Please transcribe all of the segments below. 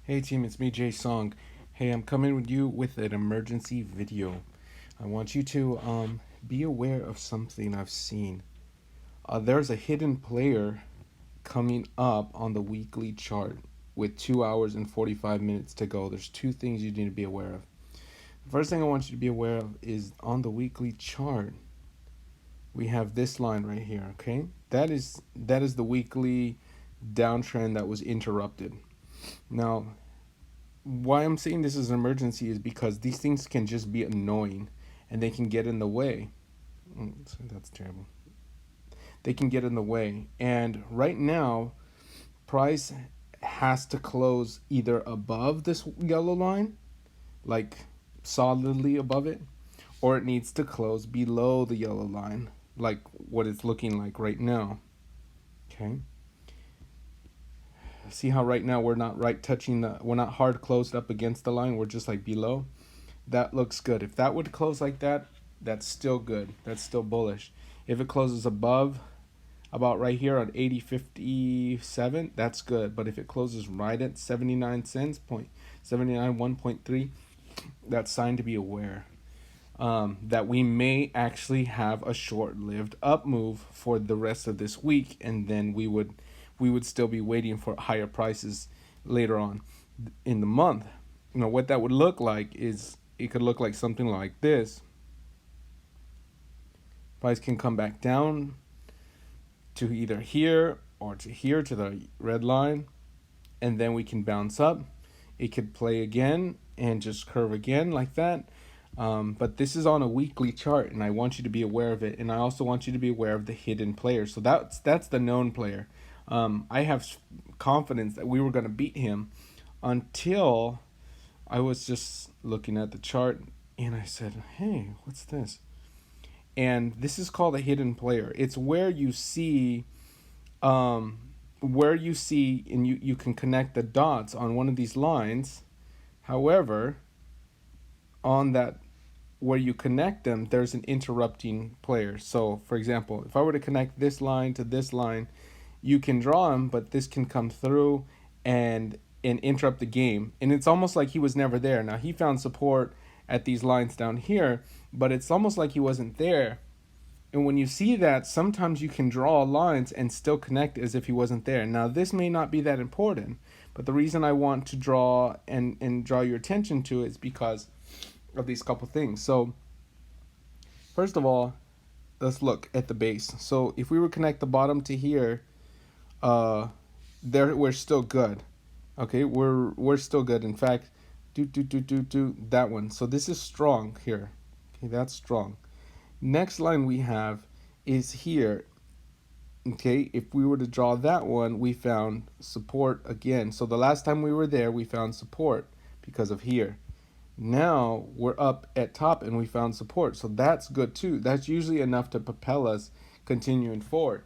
Hey team, it's me, Jay Song. Hey, I'm coming with you with an emergency video. I want you to be aware of something I've seen. There's a hidden player coming up on the weekly chart with 2 hours and 45 minutes to go. There's two things you need to be aware of. The first thing I want you to be aware of is on the weekly chart, we have this line right here, okay? That is the weekly downtrend that was interrupted. Now, why I'm saying this is an emergency is because these things can just be annoying and they can get in the way. That's terrible. They can get in the way. And right now, price has to close either above this yellow line, like solidly above it, or it needs to close below the yellow line, like what it's looking like right now. Okay. See how right now we're not we're not hard closed up against the line, we're just like below. That looks good. If that would close like that, that's still good. That's still bullish. If it closes above, about right here on 80.57, that's good. But if it closes right at 79 cents, 0.79, 1.3, that's sign to be aware. That we may actually have a short-lived up move for the rest of this week, and then we would still be waiting for higher prices later on in the month. You know what that would look like is it could look like something like this. Price can come back down to either here or to here to the red line, and then we can bounce up. It could play again and just curve again like that. But this is on a weekly chart, and I want you to be aware of it. And I also want you to be aware of the hidden player. So that's the known player. I have confidence that we were going to beat him until I was just looking at the chart and I said, hey, what's this? And this is called a hidden player. It's where you see and you can connect the dots on one of these lines. However, on that where you connect them, there's an interrupting player. So for example, if I were to connect this line to this line, you can draw him, but this can come through and interrupt the game. And it's almost like he was never there. Now he found support at these lines down here, but it's almost like he wasn't there. And when you see that, sometimes you can draw lines and still connect as if he wasn't there. Now this may not be that important, but the reason I want to draw and draw your attention to it is because of these couple things. So first of all, let's look at the base. So if we were to connect the bottom to here, there we're still good. Okay, we're still good. In fact, that one. So this is strong here. Okay, that's strong. Next line we have is here. Okay, if we were to draw that one, we found support again. So the last time we were there, we found support because of here. Now we're up at top and we found support. So that's good too. That's usually enough to propel us continuing forward.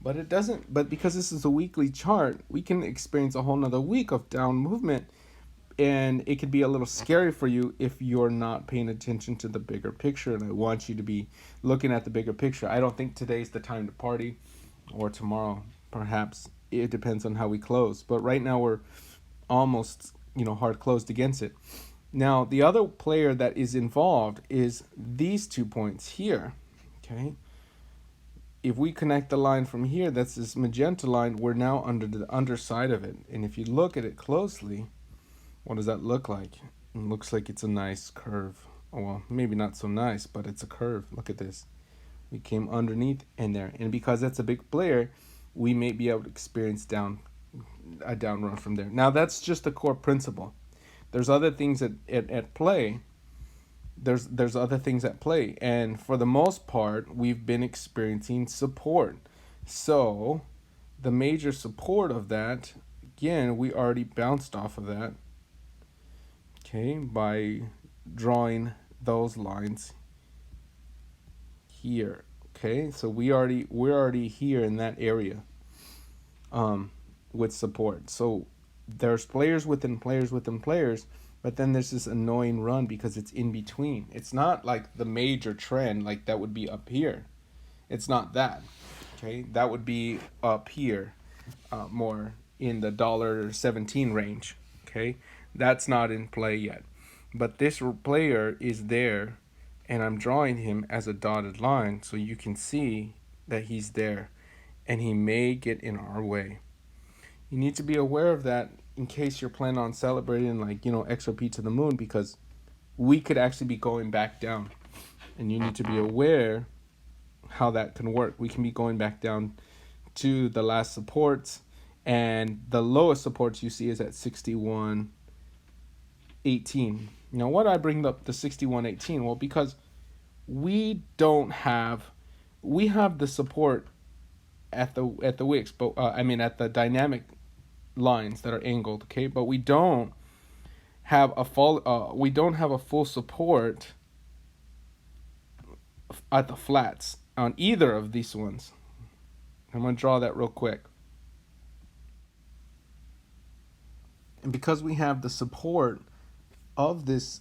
But it doesn't, but because this is a weekly chart, we can experience a whole nother week of down movement. And it could be a little scary for you if you're not paying attention to the bigger picture. And I want you to be looking at the bigger picture. I don't think today's the time to party, or tomorrow, perhaps. It depends on how we close. But right now we're almost, hard closed against it. Now, the other player that is involved is these 2 points here, okay? If we connect the line from here, that's this magenta line, we're now under the underside of it. And if you look at it closely, what does that look like? It looks like it's a nice curve. Well, maybe not so nice, but it's a curve. Look at this. We came underneath in there. And because that's a big player, we may be able to experience a down run from there. Now, that's just the core principle. There's other things at play. There's other things at play. And for the most part, we've been experiencing support. So the major support of that, again, we already bounced off of that. Okay, by drawing those lines here. Okay, so we're already here in that area with support. So there's players within players within players, but then there's this annoying run because it's in between. It's not like the major trend like that would be up here. It's not that. Okay, that would be up here, more in the $1.17 range. Okay, that's not in play yet, but this player is there, and I'm drawing him as a dotted line so you can see that he's there, and he may get in our way. You need to be aware of that in case you're planning on celebrating, like, XRP to the moon, because we could actually be going back down, and you need to be aware how that can work. We can be going back down to the last supports, and the lowest supports you see is at 61.18. Now, why do I bring up the 61.18? Well, because we have the support at the wicks, but at the dynamic lines that are angled, okay, but we don't have a full support at the flats on either of these ones. I'm going to draw that real quick. And because we have the support of this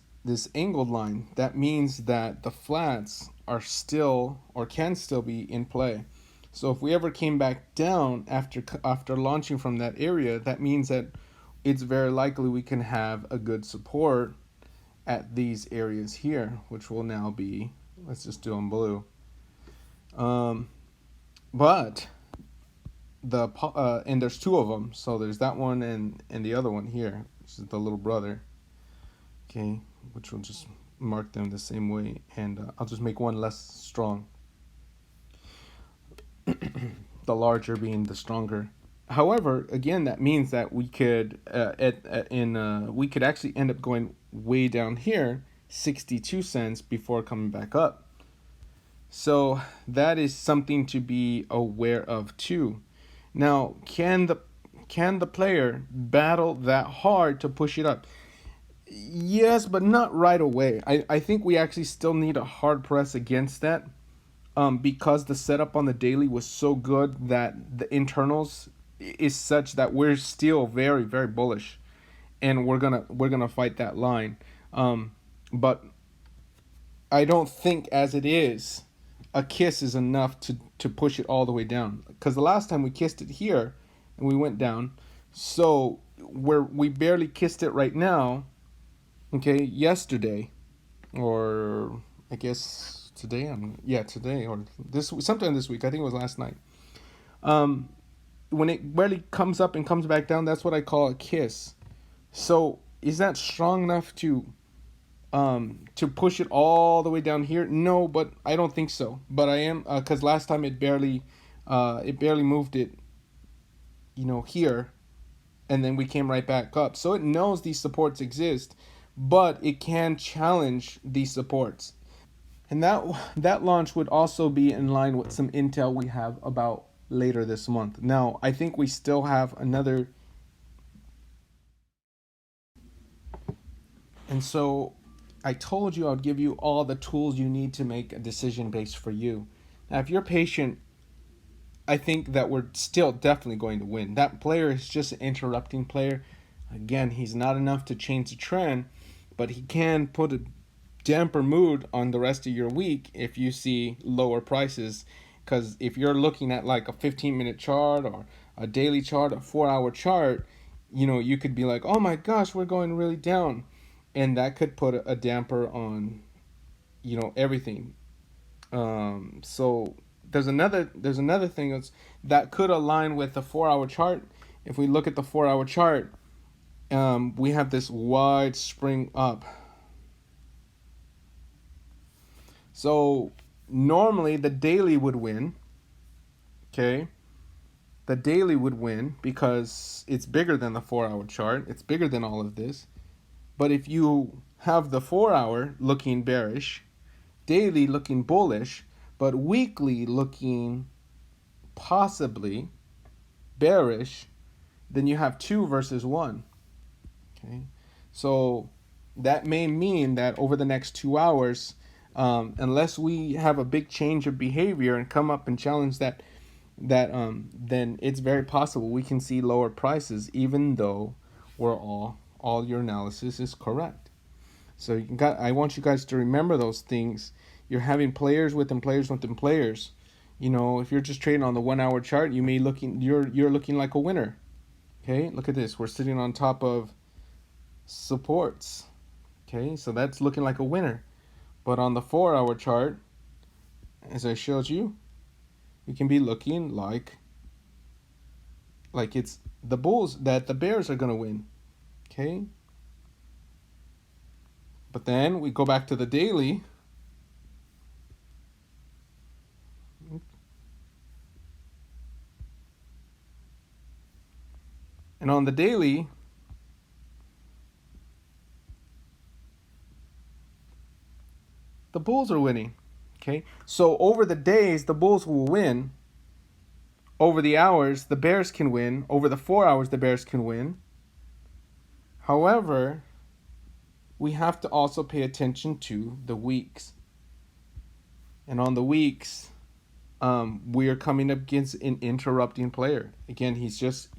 angled line, that means that the flats are still, or can still be, in play. So if we ever came back down after launching from that area, that means that it's very likely we can have a good support at these areas here, which will now be, let's just do them blue. But and there's two of them, so there's that one and the other one here, which is the little brother. Okay, which will just mark them the same way, and I'll just make one less strong. The larger being the stronger. However, again, that means that we could we could actually end up going way down here, 62 cents, before coming back up. So that is something to be aware of too. Now, can the player battle that hard to push it up? Yes, but not right away. I think we actually still need a hard press against that. Because the setup on the daily was so good that the internals is such that we're still very, very bullish, and we're gonna fight that line. But I don't think, as it is, a kiss is enough to push it all the way down. Because the last time we kissed it here, and we went down, so we barely kissed it right now. Okay, yesterday, or I guess today, today or sometime this week. I think it was last night. When it barely comes up and comes back down, that's what I call a kiss. So is that strong enough to push it all the way down here? No, but I don't think so. But I am, because last time it barely moved it, here, and then we came right back up. So it knows these supports exist, but it can challenge these supports. And that launch would also be in line with some intel we have about later this month. Now, I think we still have another. And so I told you I'd give you all the tools you need to make a decision based for you. Now, if you're patient, I think that we're still definitely going to win. That player is just an interrupting player. Again, he's not enough to change the trend, but he can put a damper mood on the rest of your week if you see lower prices. Because if you're looking at like a 15-minute chart or a daily chart, a 4-hour chart, you could be like, oh my gosh, we're going really down, and that could put a damper on everything. So there's another thing that could align with the 4-hour chart. If we look at the 4-hour chart, we have this wide spring up. So normally the daily would win. Okay, the daily would win because it's bigger than the 4-hour chart. It's bigger than all of this. But if you have the 4-hour looking bearish, daily looking bullish, but weekly looking possibly bearish, then you have 2 versus 1. Okay, so that may mean that over the next 2 hours, unless we have a big change of behavior and come up and challenge that, then it's very possible we can see lower prices, even though all your analysis is correct. So I want you guys to remember those things. You're having players within players within players. If you're just trading on the 1-hour chart, you're looking like a winner. Okay, look at this. We're sitting on top of supports. Okay, so that's looking like a winner. But on the 4-hour chart, as I showed you, we can be looking like it's the bulls, that the bears are going to win. Okay, but then we go back to the daily. And on the daily, the bulls are winning. Okay, so over the days, the bulls will win. Over the hours, the bears can win. Over the 4 hours, the bears can win. However, we have to also pay attention to the weeks. And on the weeks, we are coming up against an interrupting player. Again, he's just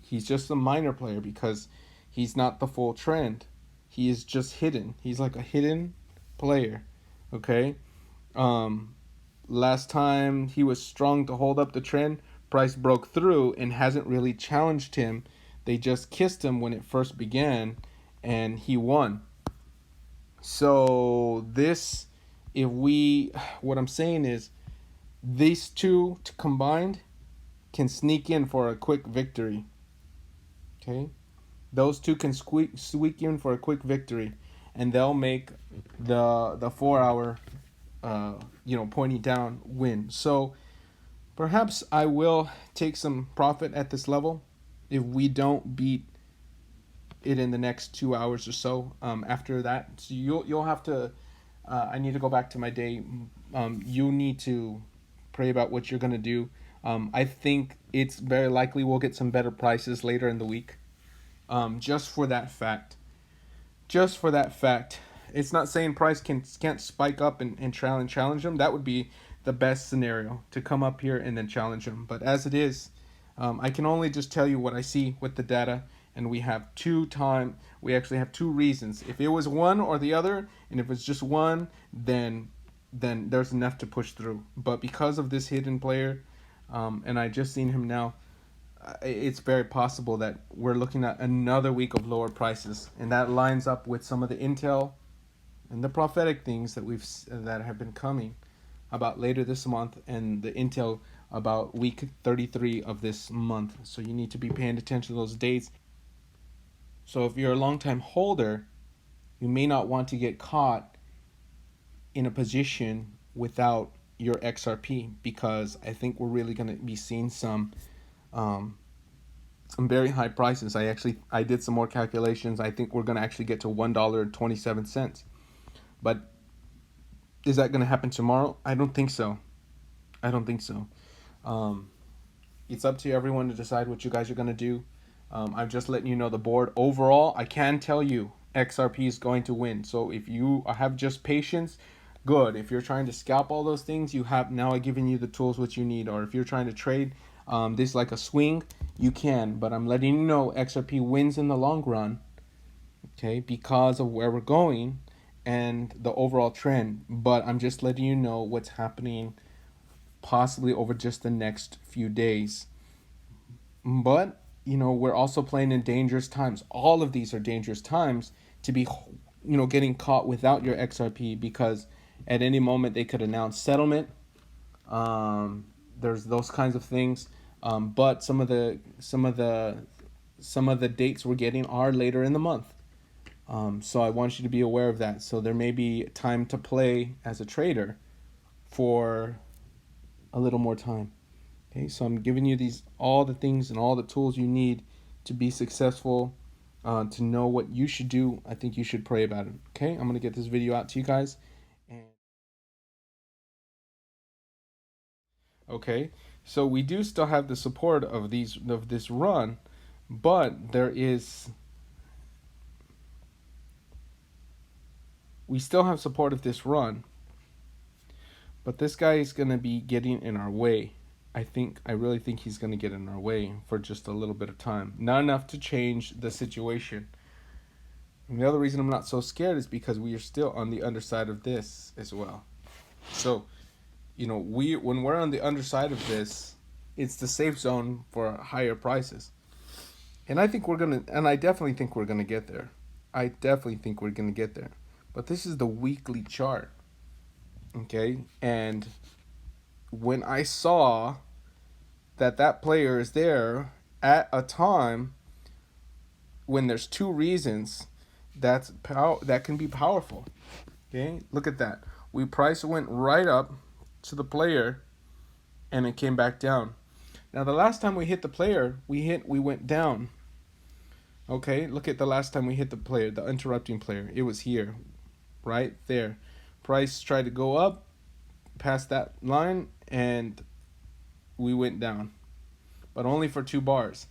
a minor player because he's not the full trend. He is just hidden. He's like a hidden player. Okay. Last time he was strong to hold up the trend, price broke through and hasn't really challenged him. They just kissed him when it first began, and he won. So this, what I'm saying is, these two combined can sneak in for a quick victory. Okay, those two can squeak in for a quick victory, and they'll make the 4-hour, pointing down win. So perhaps I will take some profit at this level if we don't beat it in the next 2 hours or so. After that, so you'll have to. I need to go back to my day. You need to pray about what you're gonna do. I think it's very likely we'll get some better prices later in the week. Just for that fact. Just for that fact. It's not saying price can't spike up and challenge them. That would be the best scenario, to come up here and then challenge them. But as it is, I can only just tell you what I see with the data, and we actually have two reasons. If it was one or the other, and if it's just one, then there's enough to push through. But because of this hidden player, and I just seen him now, it's very possible that we're looking at another week of lower prices, and that lines up with some of the intel and the prophetic things that have been coming about later this month, and the intel about week 33 of this month. So you need to be paying attention to those dates. So if you're a long-time holder, you may not want to get caught in a position without your XRP, because I think we're really going to be seeing some very high prices. I did some more calculations. I think we're going to actually get to $1.27. But is that going to happen tomorrow? I don't think so. It's up to everyone to decide what you guys are going to do. I'm just letting you know the board. Overall, I can tell you XRP is going to win. So if you have just patience, good. If you're trying to scalp all those things, I've given you the tools which you need. Or if you're trying to trade this like a swing, you can. But I'm letting you know XRP wins in the long run, okay, because of where we're going and the overall trend. But I'm just letting you know what's happening possibly over just the next few days. But we're also playing in dangerous times. All of these are dangerous times to be getting caught without your XRP, because at any moment they could announce settlement. There's those kinds of things. But some of the dates we're getting are later in the month. So I want you to be aware of that. So there may be time to play as a trader for a little more time. Okay, so I'm giving you all the things and all the tools you need to be successful, to know what you should do. I think you should pray about it. Okay, I'm gonna get this video out to you guys. Okay, so we do still have the support of this run, but we still have support of this run, but this guy is gonna be getting in our way. I really think he's going to get in our way for just a little bit of time. Not enough to change the situation. And the other reason I'm not so scared is because we are still on the underside of this as well. So, when we're on the underside of this, it's the safe zone for higher prices. And I definitely think we're going to get there. I definitely think we're going to get there. But this is the weekly chart. Okay? And when I saw that player is there at a time when there's two reasons that can be powerful. Okay? Look at that. Price went right up to the player and it came back down. Now the last time we hit the player, we went down. Okay, look at the last time we hit the player, the interrupting player. It was here, right there. Price tried to go up past that line and we went down, but only for 2 bars.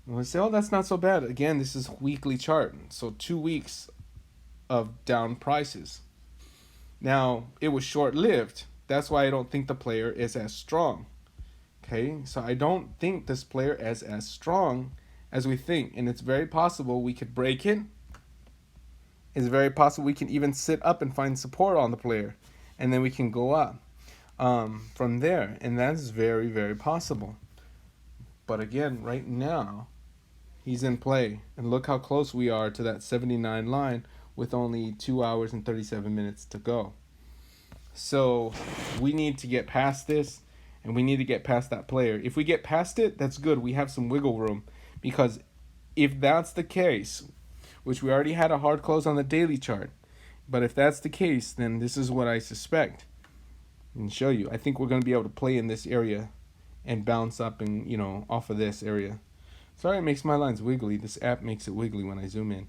And we say, oh, that's not so bad. Again, this is a weekly chart, so 2 weeks of down prices. Now, it was short-lived. That's why I don't think the player is as strong. Okay, so I don't think this player is as strong as we think, and it's very possible we could break it. It's very possible we can even sit up and find support on the player, and then we can go up from there, and that's very, very possible. But again, right now, he's in play, and look how close we are to that 79 line with only 2 hours and 37 minutes to go. So we need to get past this, and we need to get past that player. If we get past it, that's good. We have some wiggle room, because if that's the case, which we already had a hard close on the daily chart, but if that's the case, then this is what I suspect and show you. I think we're going to be able to play in this area and bounce up and, off of this area. Sorry, it makes my lines wiggly. This app makes it wiggly when I zoom in.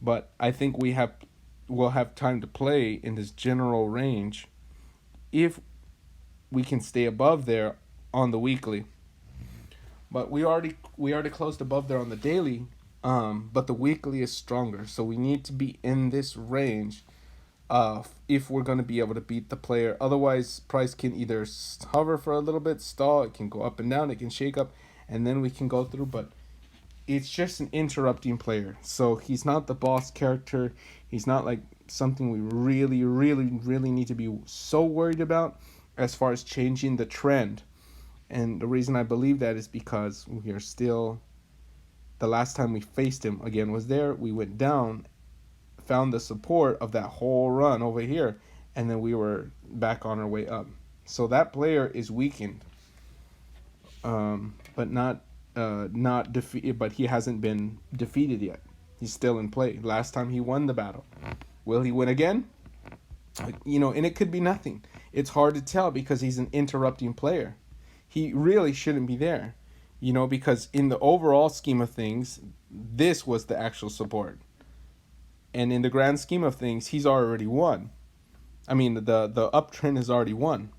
But I think we'll have time to play in this general range if we can stay above there on the weekly. But we already closed above there on the daily, but the weekly is stronger. So we need to be in this range if we're going to be able to beat the player. Otherwise, price can either hover for a little bit, stall, it can go up and down, it can shake up, and then we can go through. But it's just an interrupting player. So he's not the boss character. He's not like something we really, really, really need to be so worried about as far as changing the trend. And the reason I believe that is because we are still, the last time we faced him again was there. We went down, found the support of that whole run over here, and then we were back on our way up. So that player is weakened, but not defeated. But he hasn't been defeated yet. He's still in play. Last time he won the battle. Will he win again? And it could be nothing. It's hard to tell because he's an interrupting player. He really shouldn't be there, because in the overall scheme of things, this was the actual support. And in the grand scheme of things, he's already won. I mean, the uptrend has already won.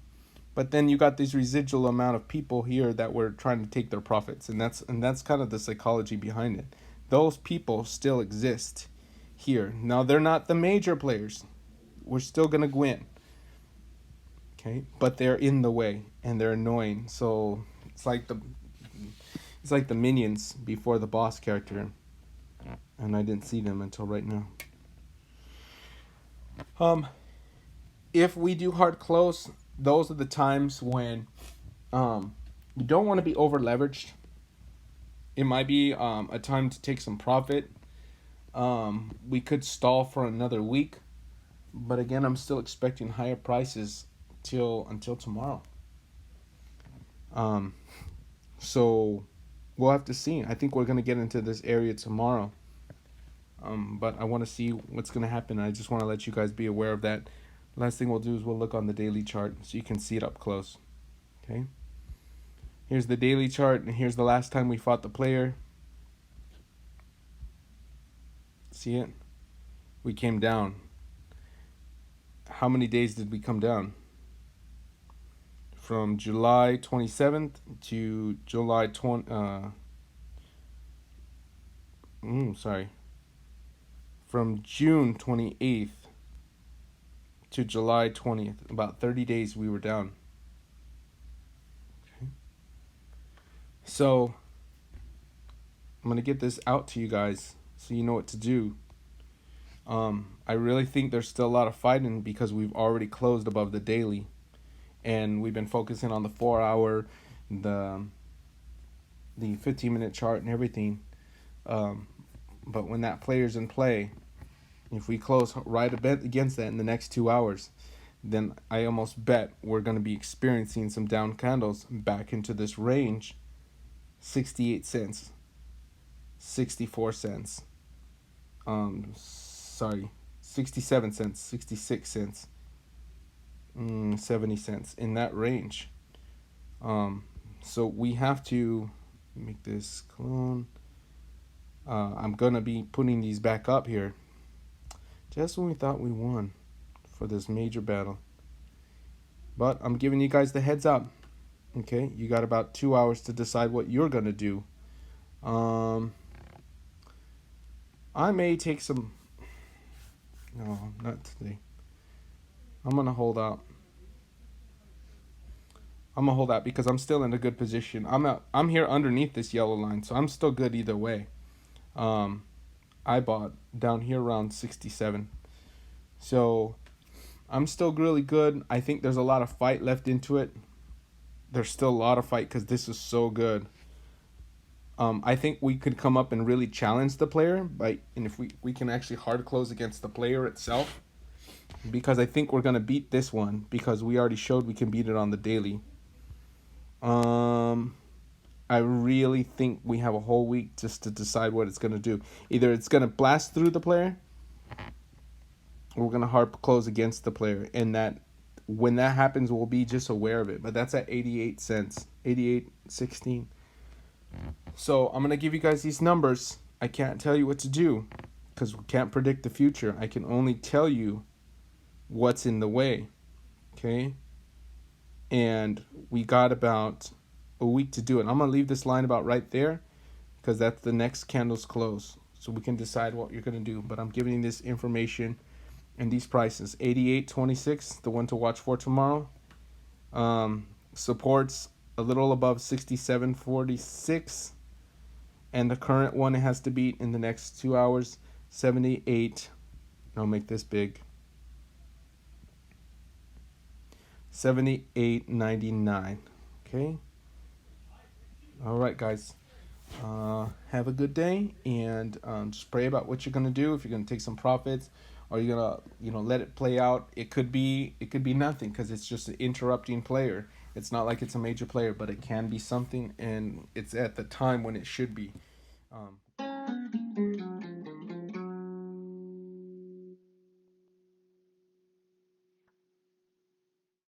But then you got this residual amount of people here that were trying to take their profits, and that's kind of the psychology behind it. Those people still exist here. Now, they're not the major players. We're still going to win. Okay, but they're in the way and they're annoying. So it's like the minions before the boss character, and I didn't see them until right now. If we do hard close, those are the times when you don't want to be over leveraged. It might be a time to take some profit. We could stall for another week, but again, I'm still expecting higher prices until tomorrow. So we'll have to see. I think we're going to get into this area tomorrow. But I want to see what's going to happen. I just want to let you guys be aware of that. Last thing we'll do is we'll look on the daily chart so you can see it up close. Okay. Here's the daily chart, and here's the last time we fought the player. See it? We came down. How many days did we come down? From July 27th to July 20. From June 28th to July 20th. About 30 days we were down. Okay. So I'm going to get this out to you guys so you know what to do. I really think there's still a lot of fighting because we've already closed above the daily. And we've been focusing on the 4-hour, the 15-minute chart and everything. But when that player's in play, if we close right a bit against that in the next 2 hours, then I almost bet we're going to be experiencing some down candles back into this range. 68 cents, 64 cents, sorry, 67 cents, 66 cents, 70 cents, in that range. So we have to make this clone. I'm gonna be putting these back up here just when we thought we won for this major battle. But I'm giving you guys the heads up. Okay, you got about 2 hours to decide what you're gonna do. I may take some. No, not today. I'm gonna hold out. I'm gonna hold out because I'm still in a good position. I'm here underneath this yellow line, so I'm still good either way. I bought down here around 67, so I'm still really good. I think there's a lot of fight left into it. There's still a lot of fight because this is so good. I think we could come up and really challenge the player, and if we can actually hard close against the player itself, because I think we're gonna beat this one because we already showed we can beat it on the daily. I really think we have a whole week just to decide what it's gonna do. Either it's gonna blast through the player, or we're gonna hard close against the player, and that when that happens, we'll be just aware of it. But that's at 88 cents, 88.16. So I'm gonna give you guys these numbers. I can't tell you what to do because we can't predict the future. I can only tell you what's in the way. Okay? And we got about a week to do it. I'm gonna leave this line about right there because that's the next candle's close. So we can decide what you're gonna do. But I'm giving you this information and these prices. 88.26, the one to watch for tomorrow. Supports a little above 67.46. And the current one it has to beat in the next 2 hours, 78. I'll make this big. 78.99. Okay. All right, guys. Have a good day, and just pray about what you're gonna do. If you're gonna take some profits, or you're gonna let it play out. It could be nothing because it's just an interrupting player. It's not like it's a major player, but it can be something, and it's at the time when it should be.